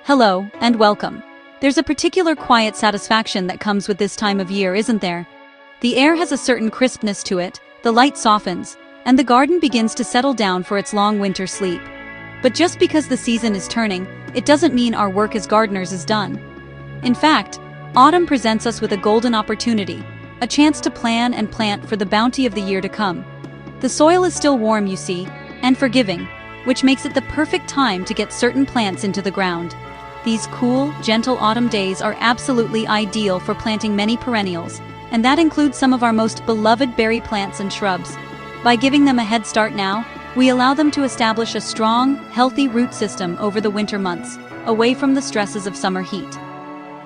Hello, and welcome. There's a particular quiet satisfaction that comes with this time of year, isn't there? The air has a certain crispness to it, the light softens, and the garden begins to settle down for its long winter sleep. But just because the season is turning, it doesn't mean our work as gardeners is done. In fact, autumn presents us with a golden opportunity, a chance to plan and plant for the bounty of the year to come. The soil is still warm, you see, and forgiving, which makes it the perfect time to get certain plants into the ground. These cool, gentle autumn days are absolutely ideal for planting many perennials, and that includes some of our most beloved berry plants and shrubs. By giving them a head start now, we allow them to establish a strong, healthy root system over the winter months, away from the stresses of summer heat.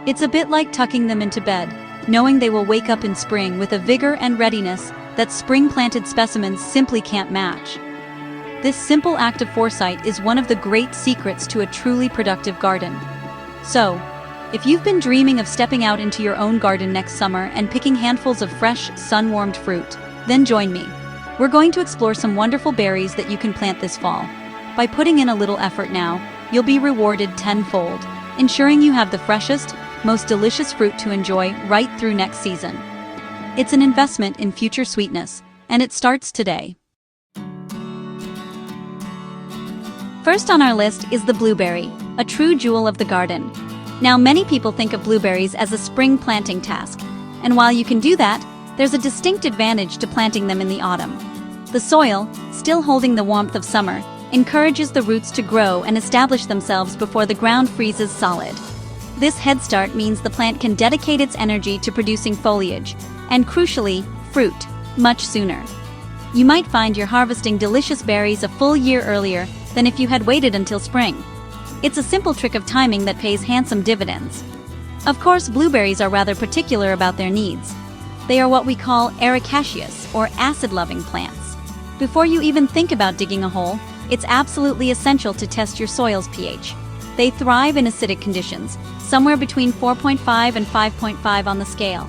It's a bit like tucking them into bed, knowing they will wake up in spring with a vigor and readiness that spring-planted specimens simply can't match. This simple act of foresight is one of the great secrets to a truly productive garden. So, if you've been dreaming of stepping out into your own garden next summer and picking handfuls of fresh, sun-warmed fruit, then join me. We're going to explore some wonderful berries that you can plant this fall. By putting in a little effort now, you'll be rewarded tenfold, ensuring you have the freshest, most delicious fruit to enjoy right through next season. It's an investment in future sweetness, and it starts today. First on our list is the blueberry, a true jewel of the garden. Now, many people think of blueberries as a spring planting task, and while you can do that, there's a distinct advantage to planting them in the autumn. The soil, still holding the warmth of summer, encourages the roots to grow and establish themselves before the ground freezes solid. This head start means the plant can dedicate its energy to producing foliage, and crucially, fruit, much sooner. You might find you're harvesting delicious berries a full year earlier than if you had waited until spring. It's a simple trick of timing that pays handsome dividends. Of course, blueberries are rather particular about their needs. They are what we call ericaceous, or acid-loving plants. Before you even think about digging a hole, it's absolutely essential to test your soil's pH. They thrive in acidic conditions, somewhere between 4.5 and 5.5 on the scale.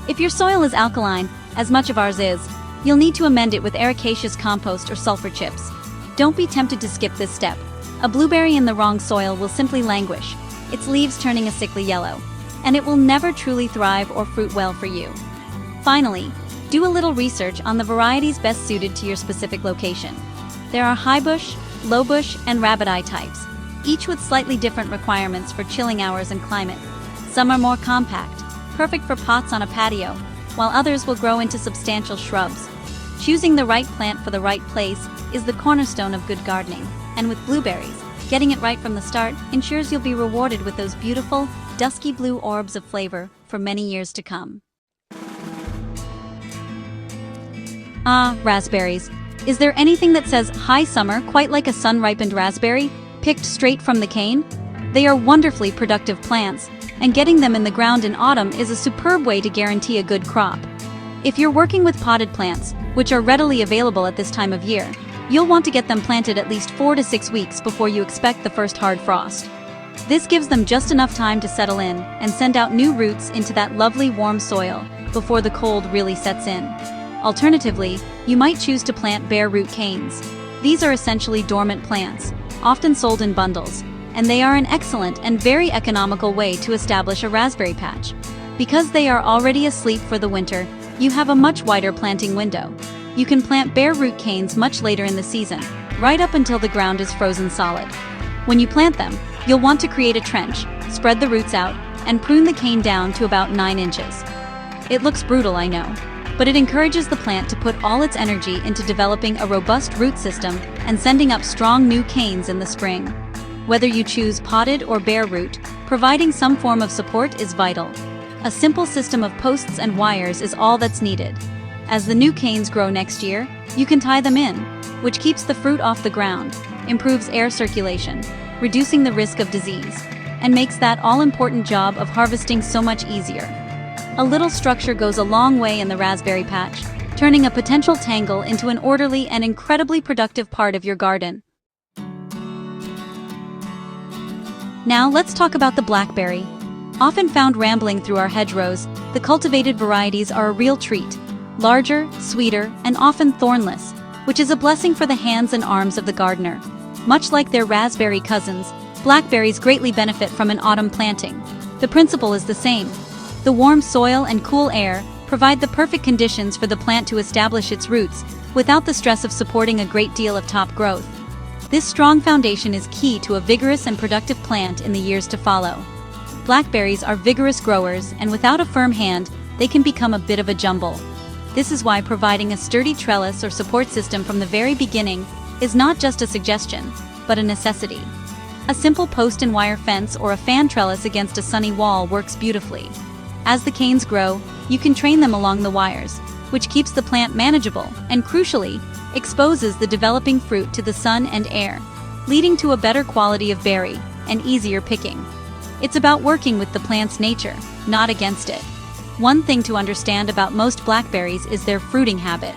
If your soil is alkaline, as much of ours is, you'll need to amend it with ericaceous compost or sulfur chips. Don't be tempted to skip this step. A blueberry in the wrong soil will simply languish, its leaves turning a sickly yellow, and it will never truly thrive or fruit well for you. Finally, do a little research on the varieties best suited to your specific location. There are high bush, low bush, and rabbit eye types, each with slightly different requirements for chilling hours and climate. Some are more compact, perfect for pots on a patio, while others will grow into substantial shrubs. Choosing the right plant for the right place is the cornerstone of good gardening, and with blueberries, getting it right from the start ensures you'll be rewarded with those beautiful, dusky blue orbs of flavor for many years to come. Ah, raspberries. Is there anything that says high summer quite like a sun-ripened raspberry, picked straight from the cane? They are wonderfully productive plants, and getting them in the ground in autumn is a superb way to guarantee a good crop. If you're working with potted plants, which are readily available at this time of year, you'll want to get them planted at least 4 to 6 weeks before you expect the first hard frost. This gives them just enough time to settle in and send out new roots into that lovely warm soil before the cold really sets in. Alternatively, you might choose to plant bare root canes. These are essentially dormant plants, often sold in bundles, and they are an excellent and very economical way to establish a raspberry patch. Because they are already asleep for the winter, you have a much wider planting window. You can plant bare root canes much later in the season, right up until the ground is frozen solid. When you plant them, you'll want to create a trench, spread the roots out, and prune the cane down to about 9 inches. It looks brutal, I know, but it encourages the plant to put all its energy into developing a robust root system and sending up strong new canes in the spring. Whether you choose potted or bare root, providing some form of support is vital. A simple system of posts and wires is all that's needed. As the new canes grow next year, you can tie them in, which keeps the fruit off the ground, improves air circulation, reducing the risk of disease, and makes that all-important job of harvesting so much easier. A little structure goes a long way in the raspberry patch, turning a potential tangle into an orderly and incredibly productive part of your garden. Now let's talk about the blackberry. Often found rambling through our hedgerows, the cultivated varieties are a real treat. Larger, sweeter, and often thornless, which is a blessing for the hands and arms of the gardener. Much like their raspberry cousins, Blackberries greatly benefit from an autumn planting. The principle is the same. The warm soil and cool air provide the perfect conditions for the plant to establish its roots without the stress of supporting a great deal of top growth. This strong foundation is key to a vigorous and productive plant in the years to follow. Blackberries are vigorous growers, and without a firm hand, they can become a bit of a jumble. This is why providing a sturdy trellis or support system from the very beginning is not just a suggestion, but a necessity. A simple post and wire fence or a fan trellis against a sunny wall works beautifully. As the canes grow, you can train them along the wires, which keeps the plant manageable and, crucially, exposes the developing fruit to the sun and air, leading to a better quality of berry and easier picking. It's about working with the plant's nature, not against it. One thing to understand about most blackberries is their fruiting habit.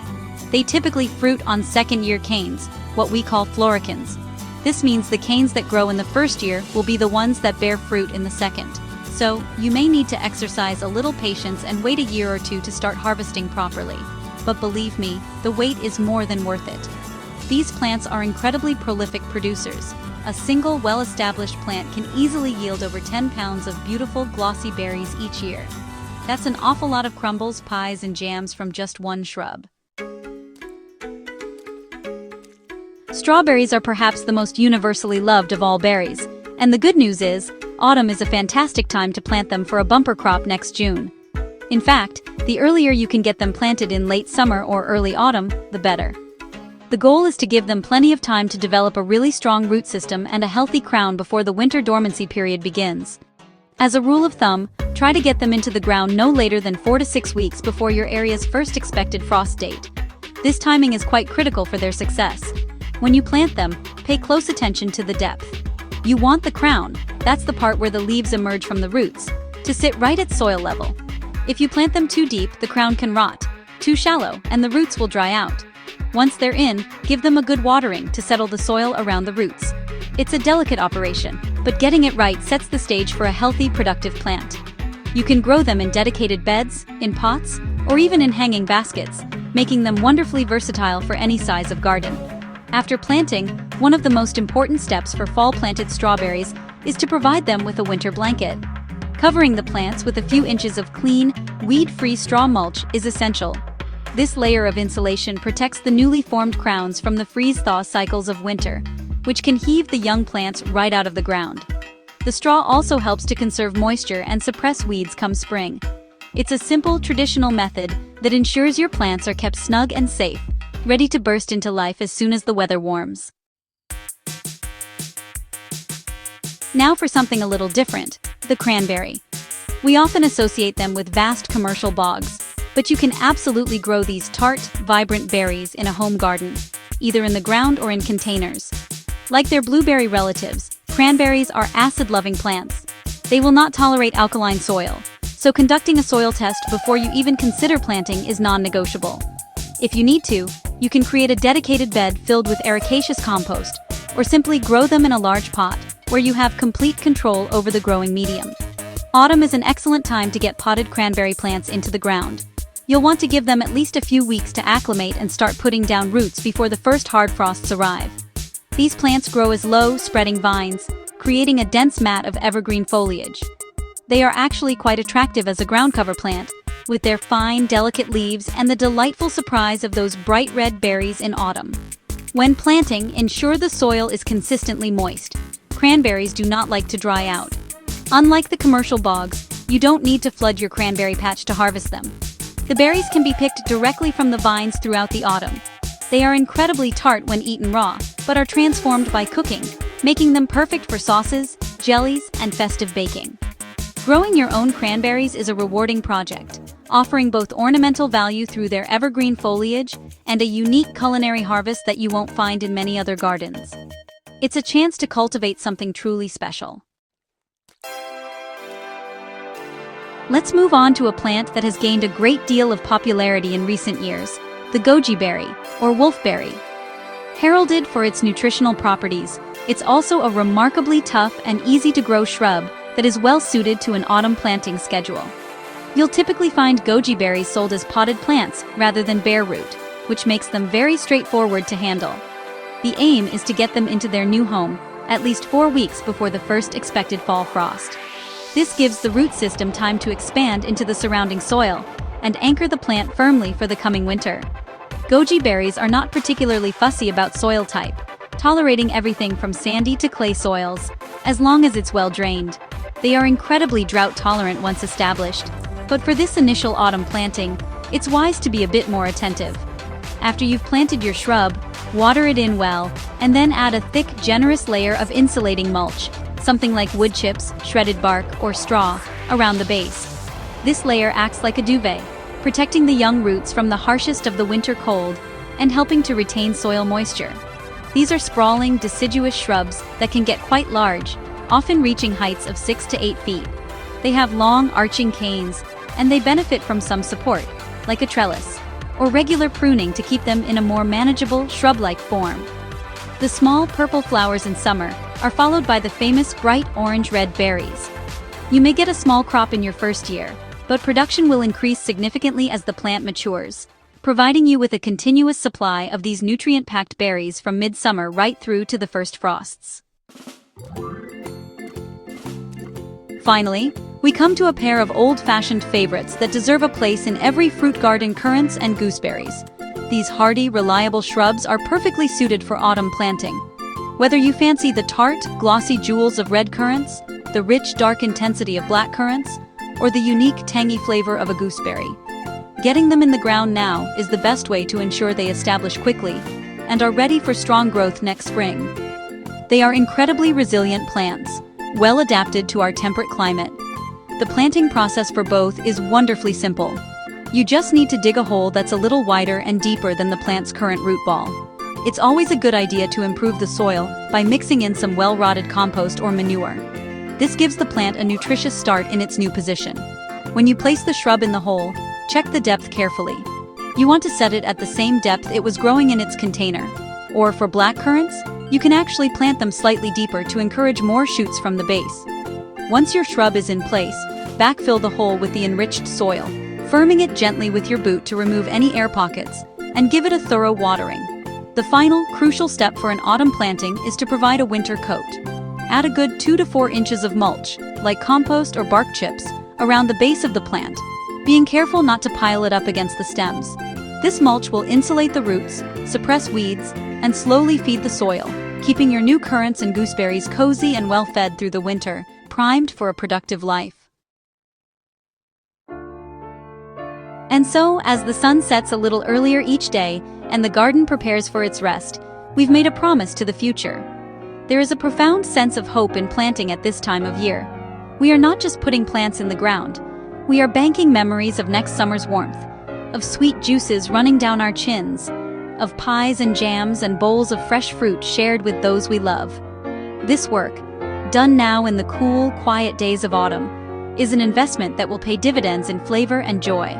They typically fruit on second-year canes, what we call floricans. This means the canes that grow in the first year will be the ones that bear fruit in the second. So, you may need to exercise a little patience and wait a year or two to start harvesting properly. But believe me, the wait is more than worth it. These plants are incredibly prolific producers. A single well-established plant can easily yield over 10 pounds of beautiful, glossy berries each year. That's an awful lot of crumbles, pies, and jams from just one shrub. Strawberries are perhaps the most universally loved of all berries, and the good news is, autumn is a fantastic time to plant them for a bumper crop next June. In fact, the earlier you can get them planted in late summer or early autumn, the better. The goal is to give them plenty of time to develop a really strong root system and a healthy crown before the winter dormancy period begins. As a rule of thumb, try to get them into the ground no later than 4 to 6 weeks before your area's first expected frost date. This timing is quite critical for their success. When you plant them, pay close attention to the depth. You want the crown, that's the part where the leaves emerge from the roots, to sit right at soil level. If you plant them too deep, the crown can rot, too shallow, and the roots will dry out. Once they're in, give them a good watering to settle the soil around the roots. It's a delicate operation, but getting it right sets the stage for a healthy, productive plant. You can grow them in dedicated beds, in pots, or even in hanging baskets, making them wonderfully versatile for any size of garden. After planting, one of the most important steps for fall-planted strawberries is to provide them with a winter blanket. Covering the plants with a few inches of clean, weed-free straw mulch is essential. This layer of insulation protects the newly formed crowns from the freeze-thaw cycles of winter, which can heave the young plants right out of the ground. The straw also helps to conserve moisture and suppress weeds come spring. It's a simple, traditional method that ensures your plants are kept snug and safe, ready to burst into life as soon as the weather warms. Now for something a little different, the cranberry. We often associate them with vast commercial bogs, but you can absolutely grow these tart, vibrant berries in a home garden, either in the ground or in containers. Like their blueberry relatives, cranberries are acid-loving plants. They will not tolerate alkaline soil, so conducting a soil test before you even consider planting is non-negotiable. If you need to, you can create a dedicated bed filled with ericaceous compost, or simply grow them in a large pot, where you have complete control over the growing medium. Autumn is an excellent time to get potted cranberry plants into the ground. You'll want to give them at least a few weeks to acclimate and start putting down roots before the first hard frosts arrive. These plants grow as low, spreading vines, creating a dense mat of evergreen foliage. They are actually quite attractive as a ground cover plant, with their fine, delicate leaves and the delightful surprise of those bright red berries in autumn. When planting, ensure the soil is consistently moist. Cranberries do not like to dry out. Unlike the commercial bogs, you don't need to flood your cranberry patch to harvest them. The berries can be picked directly from the vines throughout the autumn. They are incredibly tart when eaten raw, but are transformed by cooking, making them perfect for sauces, jellies, and festive baking. Growing your own cranberries is a rewarding project, offering both ornamental value through their evergreen foliage and a unique culinary harvest that you won't find in many other gardens. It's a chance to cultivate something truly special. Let's move on to a plant that has gained a great deal of popularity in recent years, the goji berry, or wolfberry. Heralded for its nutritional properties, it's also a remarkably tough and easy-to-grow shrub that is well-suited to an autumn planting schedule. You'll typically find goji berries sold as potted plants rather than bare root, which makes them very straightforward to handle. The aim is to get them into their new home at least 4 weeks before the first expected fall frost. This gives the root system time to expand into the surrounding soil and anchor the plant firmly for the coming winter. Goji berries are not particularly fussy about soil type, tolerating everything from sandy to clay soils, as long as it's well drained. They are incredibly drought-tolerant once established, but for this initial autumn planting, it's wise to be a bit more attentive. After you've planted your shrub, water it in well, and then add a thick, generous layer of insulating mulch, something like wood chips, shredded bark, or straw, around the base. This layer acts like a duvet, protecting the young roots from the harshest of the winter cold and helping to retain soil moisture. These are sprawling, deciduous shrubs that can get quite large, often reaching heights of 6 to 8 feet. They have long, arching canes, and they benefit from some support, like a trellis, or regular pruning to keep them in a more manageable, shrub-like form. The small purple flowers in summer are followed by the famous bright orange-red berries. You may get a small crop in your first year, but production will increase significantly as the plant matures, providing you with a continuous supply of these nutrient-packed berries from midsummer right through to the first frosts. Finally, we come to a pair of old-fashioned favorites that deserve a place in every fruit garden: currants and gooseberries. These hardy, reliable shrubs are perfectly suited for autumn planting. Whether you fancy the tart, glossy jewels of red currants, the rich, dark intensity of black currants, or the unique, tangy flavor of a gooseberry, getting them in the ground now is the best way to ensure they establish quickly and are ready for strong growth next spring. They are incredibly resilient plants, well adapted to our temperate climate. The planting process for both is wonderfully simple. You just need to dig a hole that's a little wider and deeper than the plant's current root ball. It's always a good idea to improve the soil by mixing in some well-rotted compost or manure. This gives the plant a nutritious start in its new position. When you place the shrub in the hole, check the depth carefully. You want to set it at the same depth it was growing in its container. Or for black currants, you can actually plant them slightly deeper to encourage more shoots from the base. Once your shrub is in place, backfill the hole with the enriched soil, firming it gently with your boot to remove any air pockets, and give it a thorough watering. The final, crucial step for an autumn planting is to provide a winter coat. Add a good 2 to 4 inches of mulch, like compost or bark chips, around the base of the plant, being careful not to pile it up against the stems. This mulch will insulate the roots, suppress weeds, and slowly feed the soil, keeping your new currants and gooseberries cozy and well-fed through the winter, primed for a productive life. And so, as the sun sets a little earlier each day and the garden prepares for its rest, we've made a promise to the future. There is a profound sense of hope in planting at this time of year. We are not just putting plants in the ground. We are banking memories of next summer's warmth, of sweet juices running down our chins, of pies and jams and bowls of fresh fruit shared with those we love. This work, done now in the cool, quiet days of autumn, is an investment that will pay dividends in flavor and joy.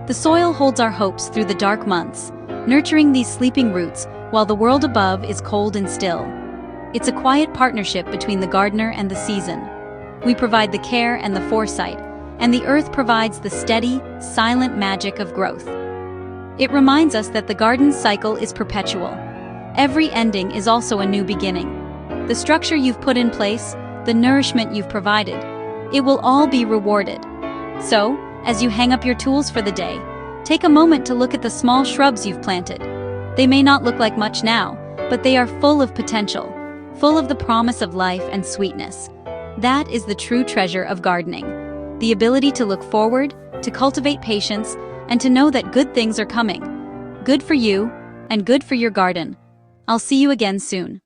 The soil holds our hopes through the dark months, nurturing these sleeping roots while the world above is cold and still. It's a quiet partnership between the gardener and the season. We provide the care and the foresight, and the earth provides the steady, silent magic of growth. It reminds us that the garden's cycle is perpetual. Every ending is also a new beginning. The structure you've put in place, the nourishment you've provided, it will all be rewarded. So, as you hang up your tools for the day, take a moment to look at the small shrubs you've planted. They may not look like much now, but they are full of potential, full of the promise of life and sweetness. That is the true treasure of gardening. The ability to look forward, to cultivate patience, and to know that good things are coming. Good for you, and good for your garden. I'll see you again soon.